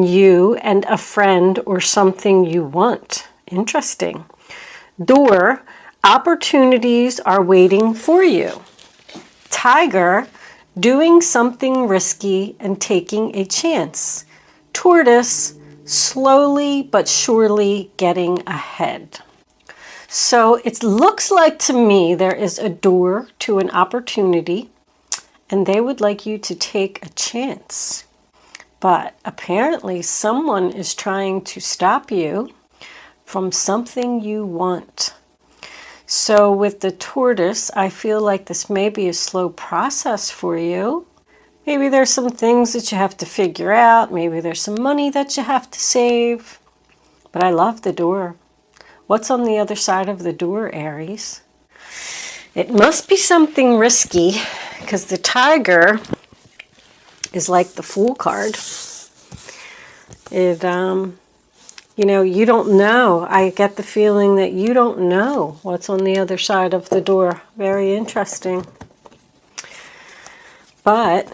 you and a friend or something you want. Interesting. Door, opportunities are waiting for you. Tiger, doing something risky and taking a chance. Tortoise, slowly but surely getting ahead. So it looks like to me there is a door to an opportunity, and they would like you to take a chance. But apparently someone is trying to stop you from something you want. So with the tortoise, I feel like this may be a slow process for you. Maybe there's some things that you have to figure out. Maybe there's some money that you have to save. But I love the door. What's on the other side of the door, Aries? It must be something risky, because the tiger is like the Fool card. It, you know, you don't know. I get the feeling that you don't know what's on the other side of the door. Very interesting. But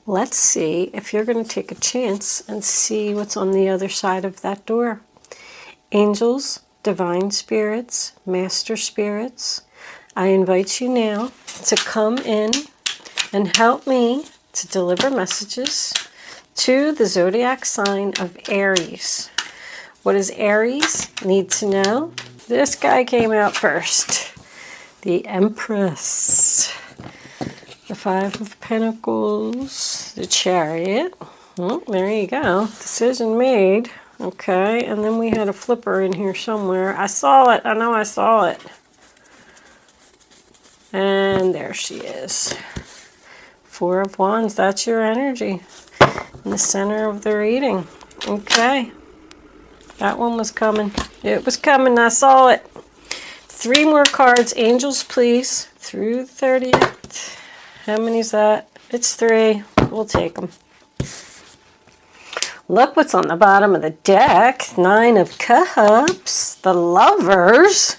let's see if you're going to take a chance and see what's on the other side of that door. Angels, divine spirits, master spirits, I invite you now to come in and help me to deliver messages to the zodiac sign of Aries. What does Aries need to know? This guy came out first. The Empress. The Five of Pentacles. The Chariot. Oh, there you go. Decision made. Okay, and then we had a flipper in here somewhere. I saw it. I know I saw it. And there she is. Four of Wands. That's your energy in the center of the reading. Okay. That one was coming. It was coming. I saw it. 3 more cards. Angels, please. Through the 30th. How many is that? It's 3. We'll take them. Look what's on the bottom of the deck. 9 of Cups. The Lovers.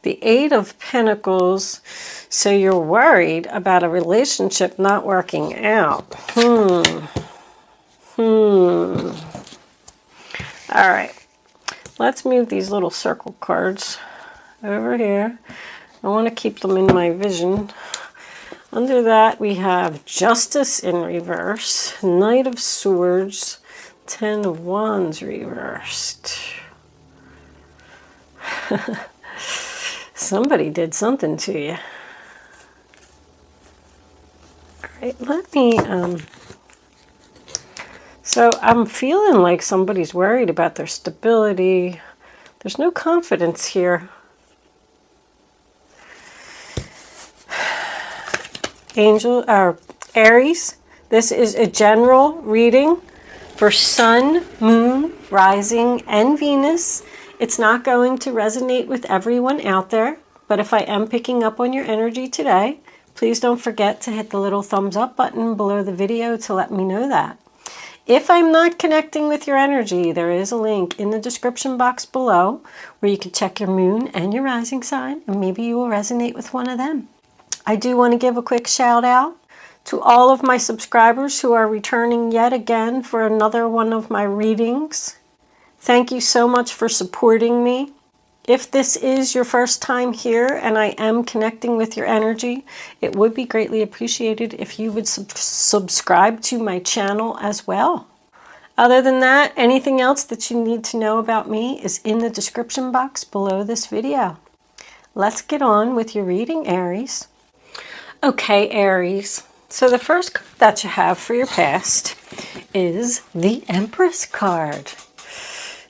The 8 of Pentacles. So you're worried about a relationship not working out. All right. Let's move these little circle cards over here. I want to keep them in my vision. Under that, we have Justice in reverse, Knight of Swords, 10 of Wands reversed. Somebody did something to you. All right, let me, so I'm feeling like somebody's worried about their stability. There's no confidence here. Angel, Aries, this is a general reading for Sun, Moon, Rising, and Venus. It's not going to resonate with everyone out there, but if I am picking up on your energy today, please don't forget to hit the little thumbs up button below the video to let me know that. If I'm not connecting with your energy, there is a link in the description box below where you can check your moon and your rising sign, and maybe you will resonate with one of them. I do want to give a quick shout out to all of my subscribers who are returning yet again for another one of my readings. Thank you so much for supporting me. If this is your first time here and I am connecting with your energy, it would be greatly appreciated if you would subscribe to my channel as well. Other than that, anything else that you need to know about me is in the description box below this video. Let's get on with your reading, Aries. Okay, Aries. So the first card that you have for your past is the Empress card.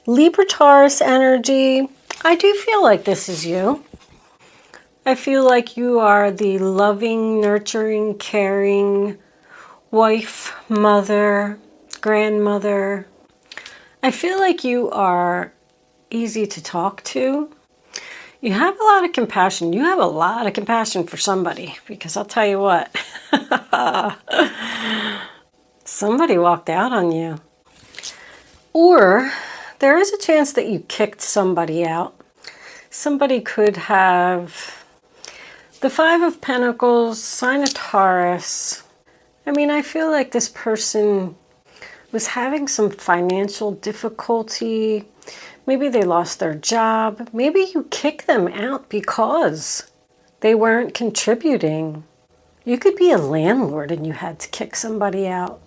Libra Taurus energy. I do feel like this is you. I feel like you are the loving, nurturing, caring wife, mother, grandmother. I feel like you are easy to talk to. You have a lot of compassion. You have a lot of compassion for somebody, because I'll tell you what. Somebody walked out on you. Or there is a chance that you kicked somebody out. Somebody could have the 5 of Pentacles, sign of Taurus. I mean, I feel like this person was having some financial difficulty. Maybe they lost their job. Maybe you kicked them out because they weren't contributing. You could be a landlord and you had to kick somebody out.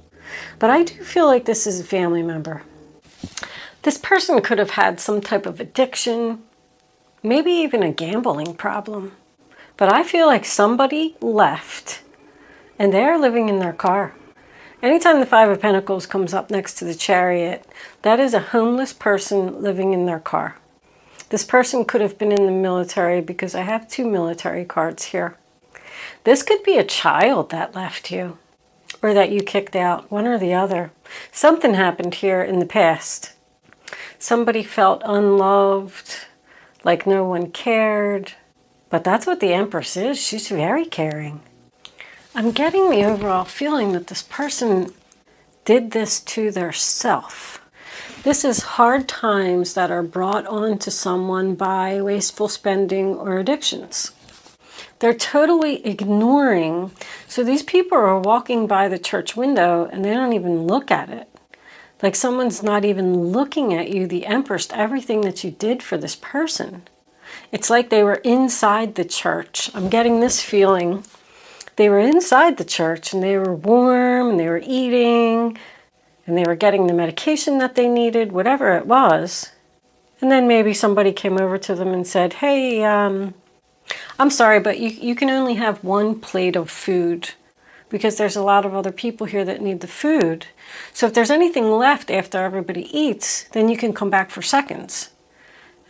But I do feel like this is a family member. This person could have had some type of addiction, maybe even a gambling problem. But I feel like somebody left and they're living in their car. Anytime the Five of Pentacles comes up next to the Chariot, that is a homeless person living in their car. This person could have been in the military because I have 2 military cards here. This could be a child that left you or that you kicked out, one or the other. Something happened here in the past. Somebody felt unloved, like no one cared. But that's what the Empress is. She's very caring. I'm getting the overall feeling that this person did this to their self. This is hard times that are brought on to someone by wasteful spending or addictions. They're totally ignoring. So these people are walking by the church window and they don't even look at it. Like someone's not even looking at you, the Empress, everything that you did for this person. It's like they were inside the church. I'm getting this feeling. They were inside the church and they were warm and they were eating and they were getting the medication that they needed, whatever it was. And then maybe somebody came over to them and said, hey, I'm sorry, but you can only have 1 plate of food because there's a lot of other people here that need the food. So if there's anything left after everybody eats, then you can come back for seconds.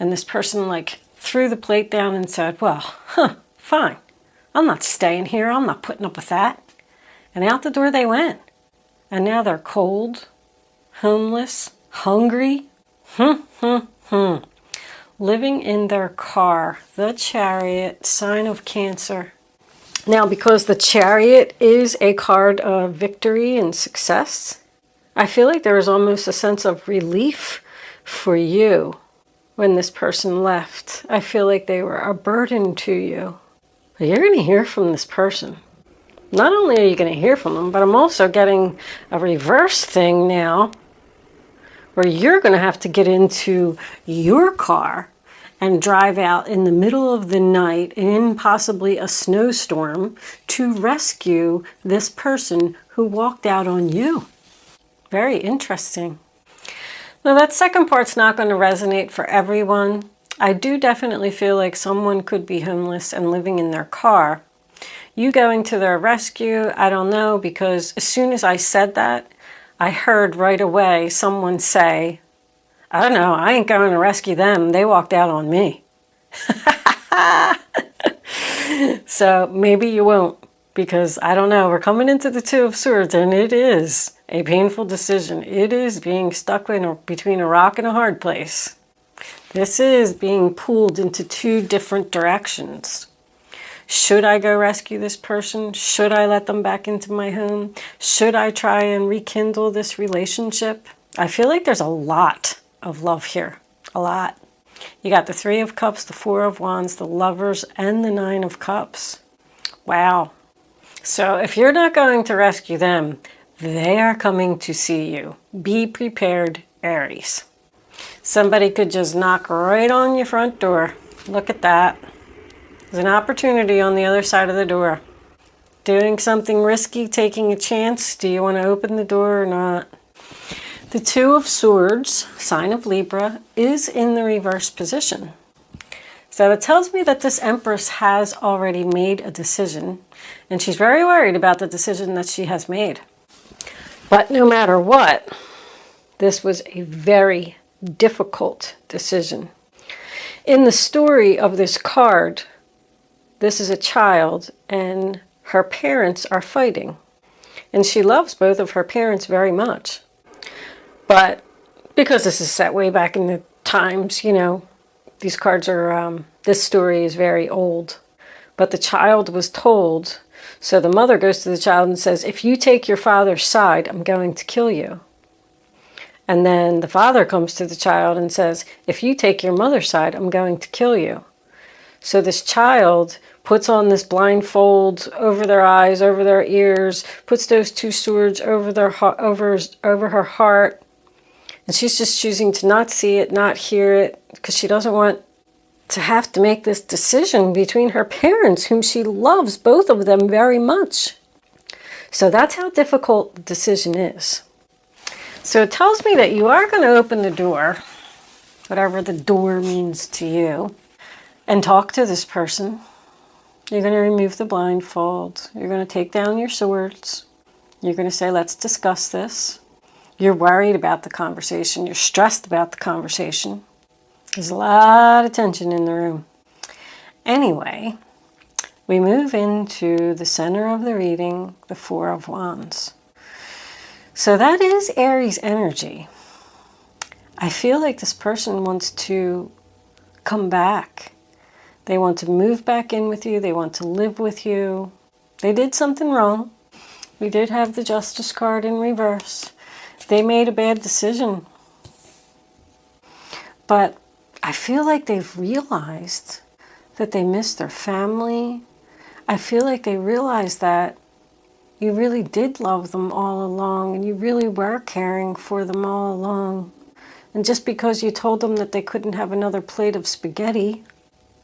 And this person like threw the plate down and said, well, fine. I'm not staying here. I'm not putting up with that. And out the door they went. And now they're cold, homeless, hungry. Living in their car. The Chariot, sign of Cancer. Now, because the Chariot is a card of victory and success, I feel like there was almost a sense of relief for you when this person left. I feel like they were a burden to you. But you're going to hear from this person. Not only are you going to hear from them, but I'm also getting a reverse thing now where you're going to have to get into your car and drive out in the middle of the night in possibly a snowstorm to rescue this person who walked out on you. Very interesting. Now that second part's not going to resonate for everyone. I do definitely feel like someone could be homeless and living in their car. You going to their rescue, I don't know, because as soon as I said that, I heard right away someone say, I don't know, I ain't going to rescue them. They walked out on me. So maybe you won't, because I don't know. We're coming into the 2 of Swords and it is a painful decision. It is being stuck between a rock and a hard place. This is being pulled into 2 different directions. Should I go rescue this person? Should I let them back into my home? Should I try and rekindle this relationship? I feel like there's a lot of love here. A lot. You got the 3 of Cups, the 4 of Wands, the Lovers, and the 9 of Cups. Wow. So if you're not going to rescue them, they are coming to see you. Be prepared, Aries. Somebody could just knock right on your front door. Look at that. There's an opportunity on the other side of the door. Doing something risky, taking a chance. Do you want to open the door or not? The 2 of Swords, sign of Libra, is in the reverse position. So it tells me that this Empress has already made a decision, and she's very worried about the decision that she has made. But no matter what, this was a very difficult decision. In the story of this card, this is a child and her parents are fighting. And she loves both of her parents very much. But because this is set way back in the times, you know, these cards are, this story is very old. But the child was told, so the mother goes to the child and says, if you take your father's side, I'm going to kill you. And then the father comes to the child and says, if you take your mother's side, I'm going to kill you. So this child puts on this blindfold over their eyes, over their ears, puts those two swords over over her heart, and she's just choosing to not see it, not hear it, because she doesn't want to have to make this decision between her parents, whom she loves, both of them, very much. So that's how difficult the decision is. So it tells me that you are going to open the door, whatever the door means to you, and talk to this person. You're going to remove the blindfold. You're going to take down your swords. You're going to say, let's discuss this. You're worried about the conversation. You're stressed about the conversation. There's a lot of tension in the room. Anyway, we move into the center of the reading, the Four of Wands. So that is Aries energy. I feel like this person wants to come back. They want to move back in with you. They want to live with you. They did something wrong. We did have the Justice card in reverse. They made a bad decision. But I feel like they've realized that they missed their family. I feel like they realized that you really did love them all along, and you really were caring for them all along. And just because you told them that they couldn't have another plate of spaghetti,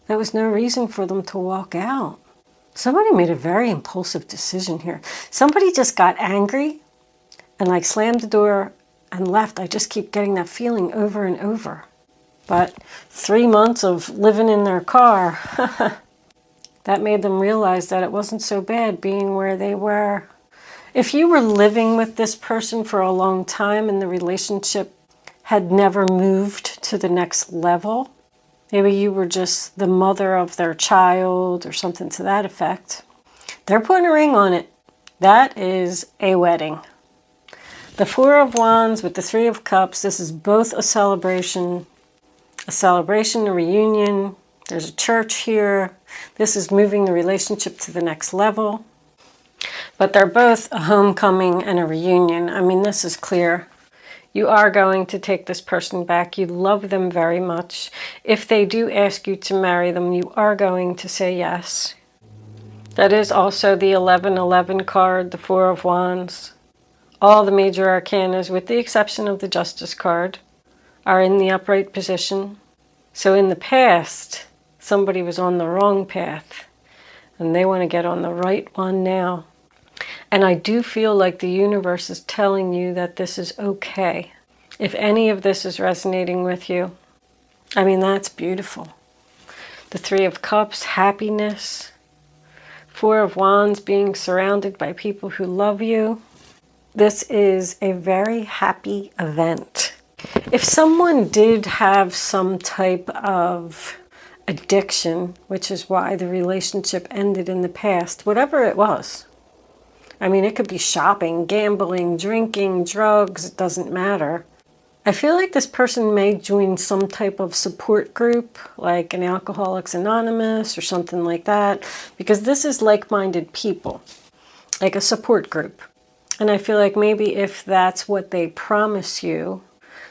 that was no reason for them to walk out. Somebody made a very impulsive decision here. Somebody just got angry and like slammed the door and left. I just keep getting that feeling over and over. But 3 months of living in their car, that made them realize that it wasn't so bad being where they were. If you were living with this person for a long time and the relationship had never moved to the next level, maybe you were just the mother of their child or something to that effect, they're putting a ring on it. That is a wedding. The Four of Wands with the Three of Cups, this is both a celebration, a reunion. There's a church here. This is moving the relationship to the next level. But they're both a homecoming and a reunion. I mean, this is clear. You are going to take this person back. You love them very much. If they do ask you to marry them, you are going to say yes. That is also the 1111 card, the Four of Wands. All the major arcanas, with the exception of the Justice card, are in the upright position. So in the past, somebody was on the wrong path, and they want to get on the right one now. And I do feel like the universe is telling you that this is okay. If any of this is resonating with you, I mean, that's beautiful. The Three of Cups, happiness. Four of Wands, being surrounded by people who love you. This is a very happy event. If someone did have some type of addiction, which is why the relationship ended in the past, whatever it was, I mean, it could be shopping, gambling, drinking, drugs, it doesn't matter. I feel like this person may join some type of support group, like an Alcoholics Anonymous or something like that, because this is like-minded people, like a support group. And I feel like maybe if that's what they promise you,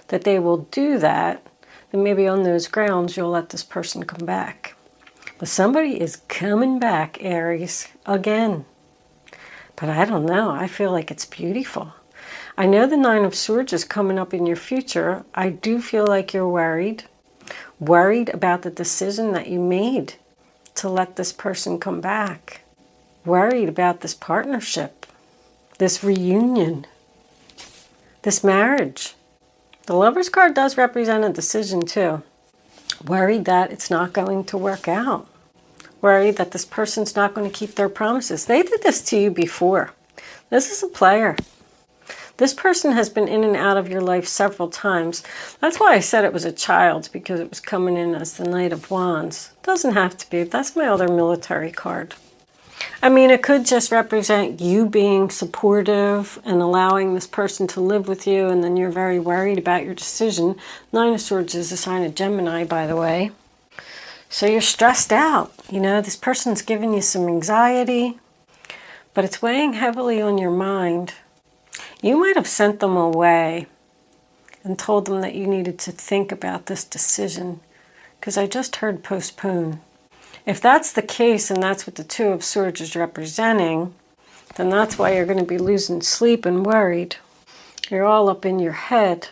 that they will do that, then maybe on those grounds you'll let this person come back. But somebody is coming back, Aries, again. But I don't know. I feel like it's beautiful. I know the Nine of Swords is coming up in your future. I do feel like you're worried. Worried about the decision that you made to let this person come back. Worried about this partnership, this reunion, this marriage. The Lover's card does represent a decision too. Worried that it's not going to work out. Worried that this person's not going to keep their promises. They did this to you before. This is a player. This person has been in and out of your life several times. That's why I said it was a child, because it was coming in as the Knight of Wands. Doesn't have to be. That's my other military card. I mean, it could just represent you being supportive and allowing this person to live with you, and then you're very worried about your decision. Nine of Swords is a sign of Gemini, by the way. So you're stressed out. You know, this person's giving you some anxiety, but it's weighing heavily on your mind. You might have sent them away and told them that you needed to think about this decision, because I just heard postpone. If that's the case and that's what the Two of Swords is representing, then that's why you're going to be losing sleep and worried. You're all up in your head,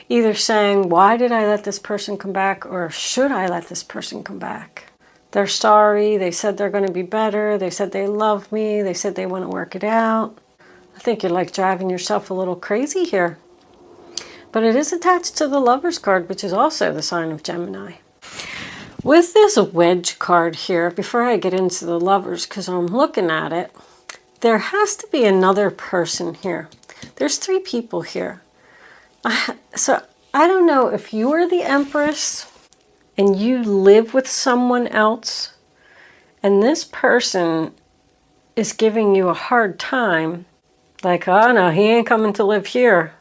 either saying, why did I let this person come back, or should I let this person come back? They're sorry. They said they're going to be better. They said they love me. They said they want to work it out. I think you're like driving yourself a little crazy here. But it is attached to the Lovers card, which is also the sign of Gemini. With this wedge card here, before I get into the Lovers, because I'm looking at it, there has to be another person here. There's 3 people here. So I don't know if you're the Empress and you live with someone else, and this person is giving you a hard time. Like, oh no, he ain't coming to live here.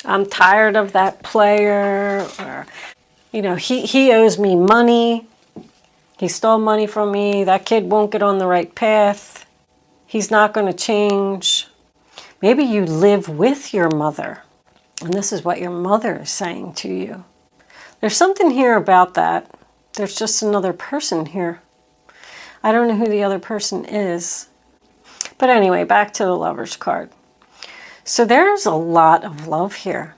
I'm tired of that player, or, you know, he owes me money. He stole money from me. That kid won't get on the right path. He's not going to change. Maybe you live with your mother, and this is what your mother is saying to you. There's something here about that. There's just another person here. I don't know who the other person is. But anyway, back to the Lovers card. So there's a lot of love here.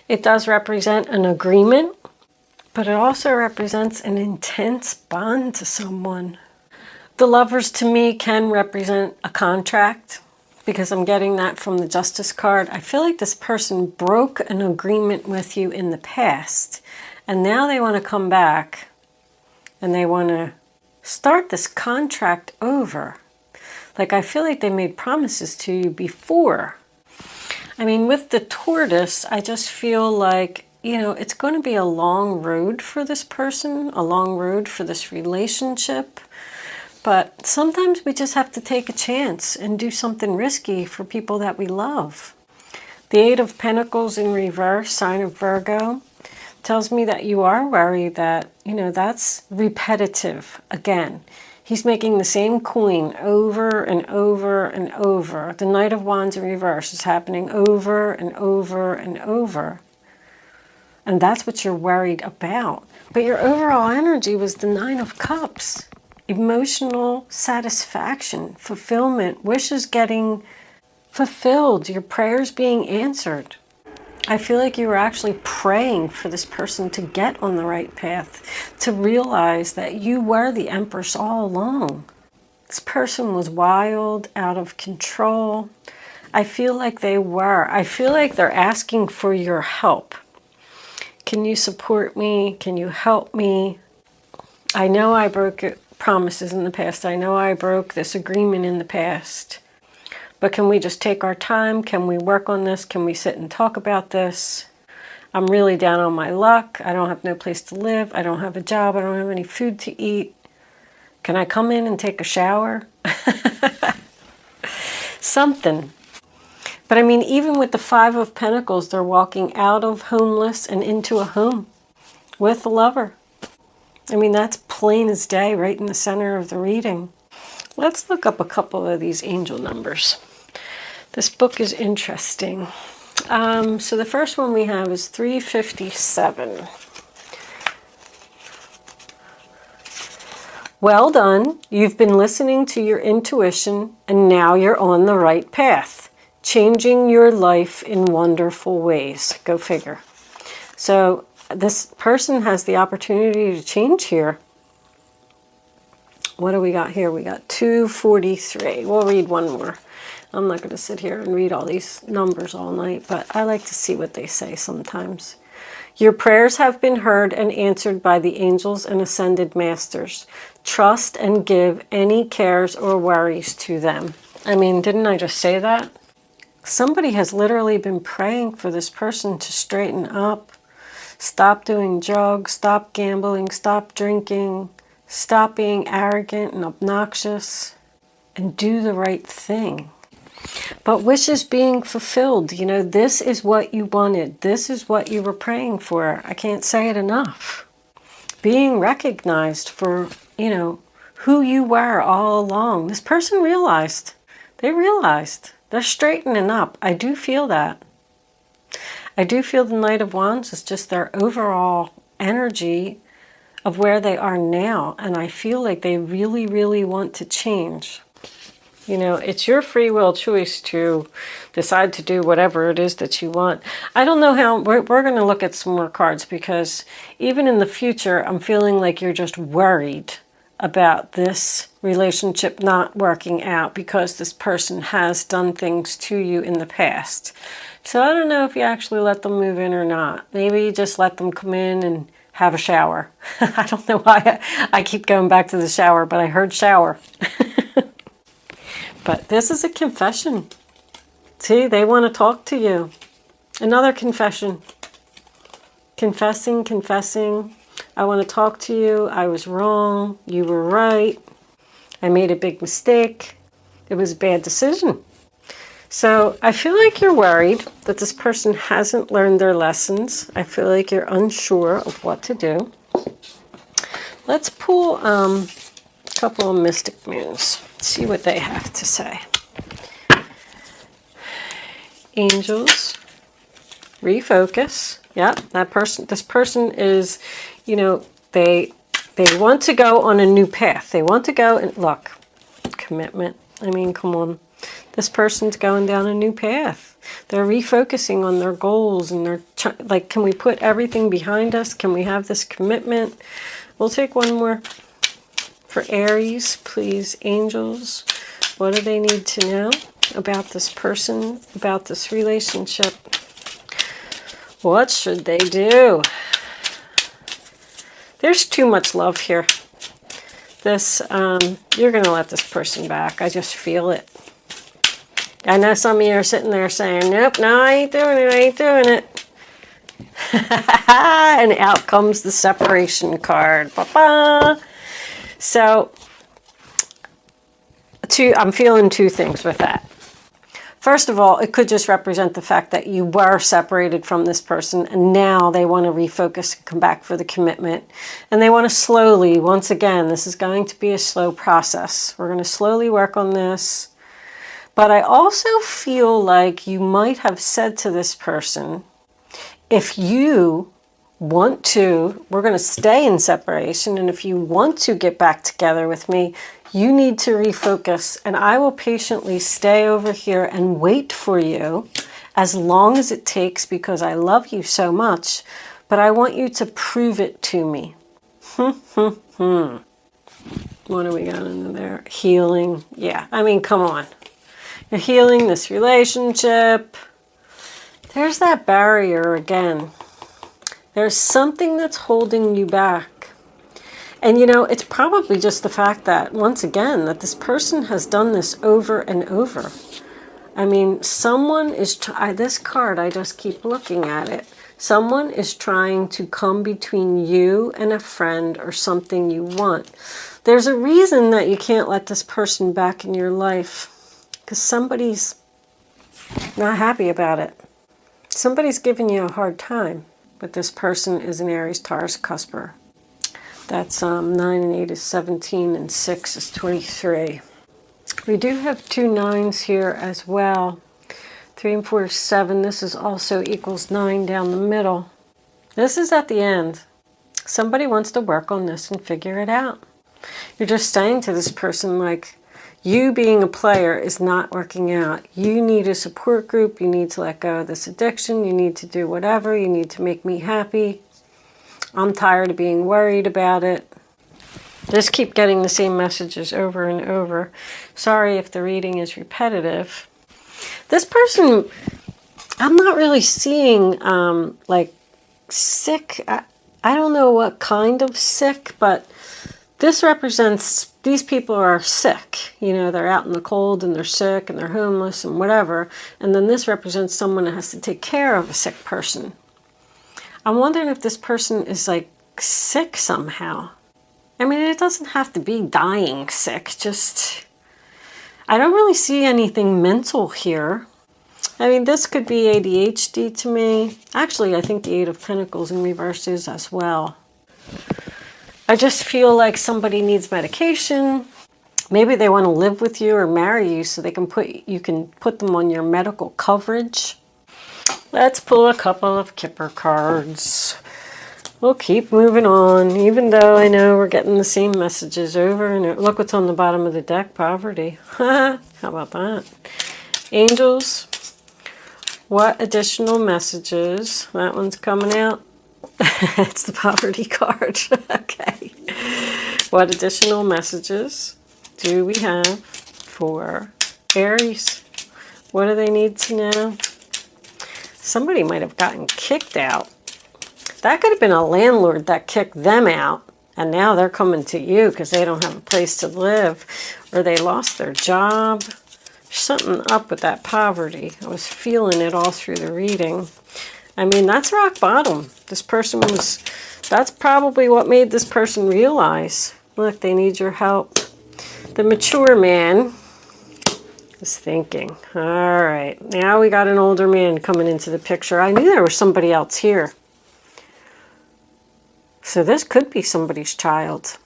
It does represent an agreement, but it also represents an intense bond to someone. The Lovers to me can represent a contract, because I'm getting that from the Justice card. I feel like this person broke an agreement with you in the past, and now they want to come back and they want to start this contract over. Like, I feel like they made promises to you before. I mean, with the Tortoise, I just feel like, you know, it's going to be a long road for this person, a long road for this relationship. But sometimes we just have to take a chance and do something risky for people that we love. The 8 of Pentacles in reverse, sign of Virgo, tells me that you are worried that, you know, that's repetitive again. He's making the same coin over and over and over. The Knight of Wands in reverse is happening over and over and over. And that's what you're worried about. But your overall energy was the 9 of Cups. Emotional satisfaction, fulfillment, wishes getting fulfilled, your prayers being answered. I feel like you were actually praying for this person to get on the right path, to realize that you were the Empress all along. This person was wild, out of control. I feel like they were. I feel like they're asking for your help. Can you support me? Can you help me? I know I broke promises in the past. I know I broke this agreement in the past. But can we just take our time? Can we work on this? Can we sit and talk about this? I'm really down on my luck. I don't have no place to live. I don't have a job. I don't have any food to eat. Can I come in and take a shower? Something. But I mean, even with the 5 of Pentacles, they're walking out of homeless and into a home with a lover. I mean, that's plain as day, right in the center of the reading. Let's look up a couple of these angel numbers. This book is interesting. So the first one we have is 357. Well done. You've been listening to your intuition, and now you're on the right path, changing your life in wonderful ways. Go figure. So this person has the opportunity to change here. What do we got here? We got 243. We'll read one more. I'm not going to sit here and read all these numbers all night, but I like to see what they say sometimes. Your prayers have been heard and answered by the angels and ascended masters. Trust and give any cares or worries to them. I mean, didn't I just say that? Somebody has literally been praying for this person to straighten up, stop doing drugs, stop gambling, stop drinking, stop being arrogant and obnoxious, and do the right thing. But wishes being fulfilled, you know, this is what you wanted. This is what you were praying for. I can't say it enough. Being recognized for, you know, who you were all along. This person realized. They realized. They're straightening up. I do feel that. I do feel the Knight of Wands is just their overall energy of where they are now. And I feel like they really, really want to change. You know, it's your free will choice to decide to do whatever it is that you want. I don't know how, we're going to look at some more cards, because even in the future, I'm feeling like you're just worried about this relationship not working out because this person has done things to you in the past. So I don't know if you actually let them move in or not. Maybe you just let them come in and have a shower. I don't know why I keep going back to the shower, but I heard shower. But this is a confession. See, they want to talk to you. Another confession. Confessing, confessing. I want to talk to you. I was wrong. You were right. I made a big mistake. It was a bad decision. So I feel like you're worried that this person hasn't learned their lessons. I feel like you're unsure of what to do. Let's pull a couple of mystic moons. See what they have to say. Angels, refocus. Yep, this person is, you know, they want to go on a new path. They want to go and look, commitment. I mean, come on. This person's going down a new path. They're refocusing on their goals, and they're like, can we put everything behind us? Can we have this commitment? We'll take one more for Aries, please. Angels, what do they need to know about this person, about this relationship? What should they do? There's too much love here. This, you're going to let this person back. I just feel it. I know some of you are sitting there saying, nope, no, I ain't doing it. I ain't doing it. And out comes the separation card. Ba-ba. So, I'm feeling two things with that. First of all, it could just represent the fact that you were separated from this person, and now they want to refocus and come back for the commitment. And they want to slowly, once again, this is going to be a slow process. We're going to slowly work on this. But I also feel like you might have said to this person, if you want to, we're going to stay in separation, and if you want to get back together with me, you need to refocus, and I will patiently stay over here and wait for you as long as it takes, because I love you so much, but I want you to prove it to me. What do we got into there? Healing. Yeah, I mean, come on. You're healing this relationship. There's that barrier again. There's something that's holding you back. And you know, it's probably just the fact that, once again, that this person has done this over and over. I mean, someone is, this card, I just keep looking at it. Someone is trying to come between you and a friend or something you want. There's a reason that you can't let this person back in your life, because somebody's not happy about it. Somebody's giving you a hard time. But this person is an Aries Taurus cusper. That's 9 and 8 is 17 and 6 is 23. We do have 2 9s here as well. 3 and 4 is 7. This is also equals 9 down the middle. This is at the end. Somebody wants to work on this and figure it out. You're just saying to this person, like, you being a player is not working out. You need a support group. You need to let go of this addiction. You need to do whatever. You need to make me happy. I'm tired of being worried about it. Just keep getting the same messages over and over. Sorry if the reading is repetitive. This person, I'm not really seeing like sick. I don't know what kind of sick, but this represents these people are sick. You know, they're out in the cold and they're sick and they're homeless and whatever. And then this represents someone that has to take care of a sick person. I'm wondering if this person is like sick somehow. I mean, it doesn't have to be dying sick. Just, I don't really see anything mental here. I mean, this could be ADHD to me. Actually, I think the 8 of Pentacles in reverse is as well. I just feel like somebody needs medication. Maybe they want to live with you or marry you so they can you can put them on your medical coverage. Let's pull a couple of Kipper cards. We'll keep moving on, even though I know we're getting the same messages over and over. Look what's on the bottom of the deck, poverty. How about that? Angels, what additional messages? That one's coming out. It's the poverty card. Okay. What additional messages do we have for Aries? What do they need to know? Somebody might have gotten kicked out. That could have been a landlord that kicked them out, and now they're coming to you because they don't have a place to live, or they lost their job. There's something up with that poverty. I was feeling it all through the reading. I mean, that's rock bottom. This person was, that's probably what made this person realize, look, they need your help. The mature man is thinking, all right, now we got an older man coming into the picture. I knew there was somebody else here. So this could be somebody's child.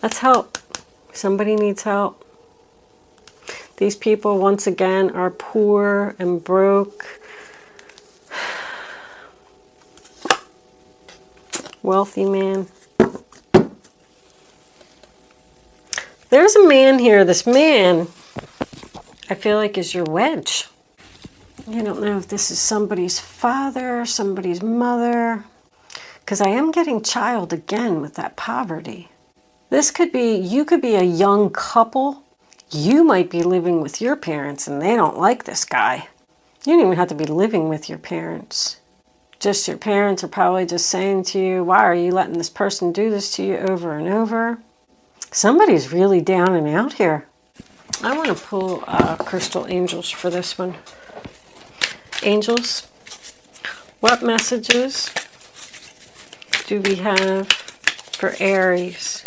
Let's help. Somebody needs help. These people, once again, are poor and broke. Wealthy man. There's a man here. This man, I feel like, is your wedge. I don't know if this is somebody's father, somebody's mother, because I am getting child again with that poverty. This could be, you could be a young couple. You might be living with your parents and they don't like this guy. You don't even have to be living with your parents. Just your parents are probably just saying to you, why are you letting this person do this to you over and over? Somebody's really down and out here. I want to pull crystal angels for this one. Angels, what messages do we have for Aries?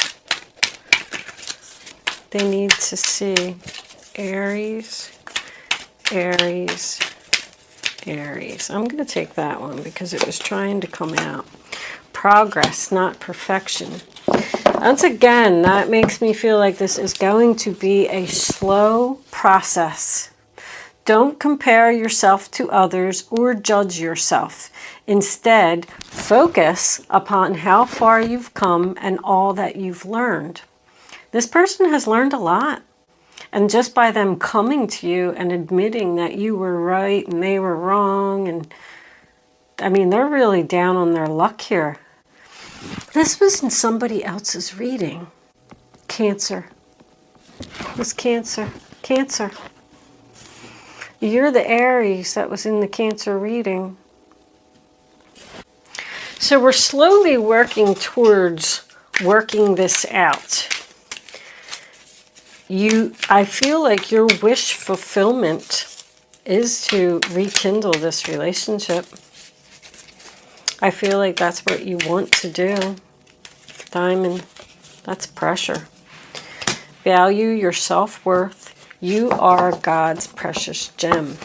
They need to see. Aries, Aries, Aries. I'm going to take that one because it was trying to come out. Progress, not perfection. Once again, that makes me feel like this is going to be a slow process. Don't compare yourself to others or judge yourself. Instead, focus upon how far you've come and all that you've learned. This person has learned a lot. And just by them coming to you and admitting that you were right and they were wrong, and I mean, they're really down on their luck here. This was in somebody else's reading. Cancer. It was Cancer. Cancer. You're the Aries that was in the Cancer reading. So we're slowly working towards working this out. I feel like your wish fulfillment is to rekindle this relationship. I feel like that's what you want to do. Diamond, that's pressure. Value your self-worth. You are God's precious gem.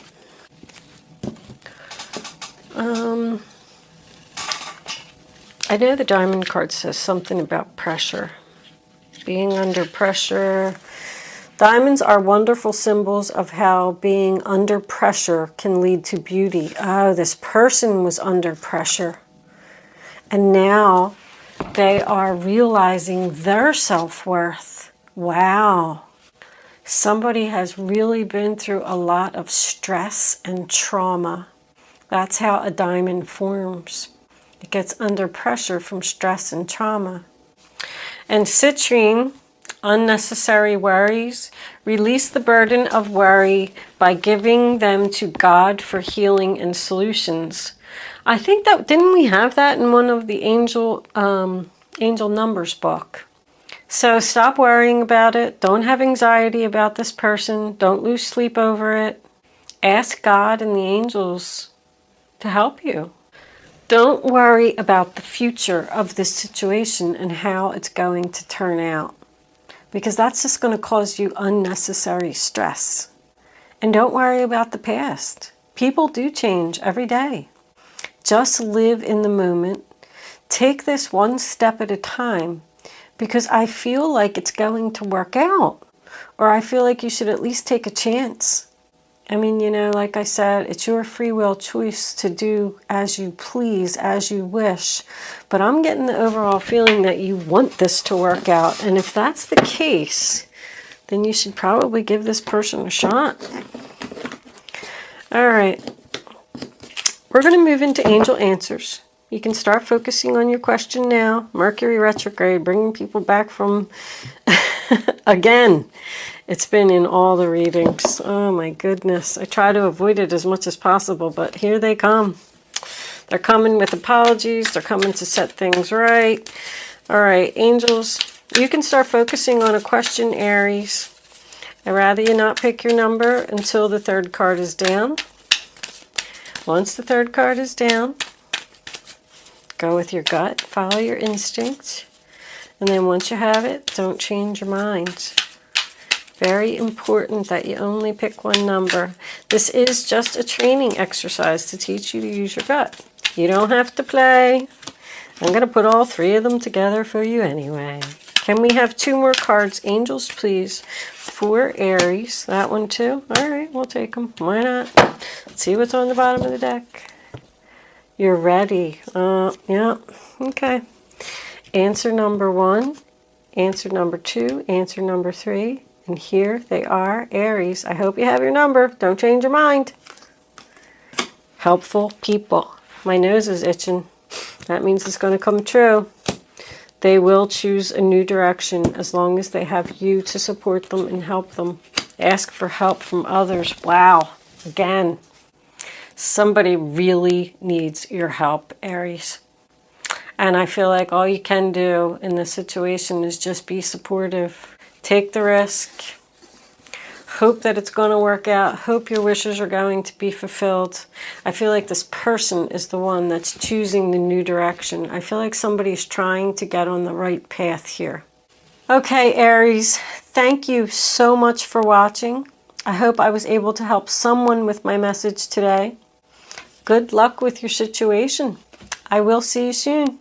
I know the Diamond card says something about pressure. Being under pressure. Diamonds are wonderful symbols of how being under pressure can lead to beauty. Oh, this person was under pressure. And now they are realizing their self-worth. Wow. Somebody has really been through a lot of stress and trauma. That's how a diamond forms. It gets under pressure from stress and trauma. And citrine, unnecessary worries. Release the burden of worry by giving them to God for healing and solutions. I think that, didn't we have that in one of the angel numbers book? So stop worrying about it. Don't have anxiety about this person. Don't lose sleep over it. Ask God and the angels to help you. Don't worry about the future of this situation and how it's going to turn out, because that's just going to cause you unnecessary stress. And don't worry about the past. People do change every day. Just live in the moment. Take this one step at a time, because I feel like it's going to work out. Or I feel like you should at least take a chance. I mean, you know, like I said, it's your free will choice to do as you please, as you wish. But I'm getting the overall feeling that you want this to work out. And if that's the case, then you should probably give this person a shot. All right. We're going to move into angel answers. You can start focusing on your question now. Mercury retrograde, bringing people back from, again, it's been in all the readings. Oh my goodness. I try to avoid it as much as possible, but here they come. They're coming with apologies. They're coming to set things right. All right, angels, you can start focusing on a question, Aries. I'd rather you not pick your number until the third card is down. Once the third card is down, go with your gut, follow your instincts, and then once you have it, don't change your mind. Very important that you only pick one number. This is just a training exercise to teach you to use your gut. You don't have to play. I'm going to put all three of them together for you anyway. Can we have 2 more cards, angels, please, for Aries? That one too? All right, we'll take them. Why not? Let's see what's on the bottom of the deck. You're ready. Yeah, okay. Answer number 1, answer number 2, answer number 3. And here they are, Aries. I hope you have your number. Don't change your mind. Helpful people. My nose is itching. That means it's going to come true. They will choose a new direction as long as they have you to support them and help them. Ask for help from others. Wow. Again, somebody really needs your help, Aries. And I feel like all you can do in this situation is just be supportive. Take the risk. Hope that it's going to work out. Hope your wishes are going to be fulfilled. I feel like this person is the one that's choosing the new direction. I feel like somebody's trying to get on the right path here. Okay, Aries, thank you so much for watching. I hope I was able to help someone with my message today. Good luck with your situation. I will see you soon.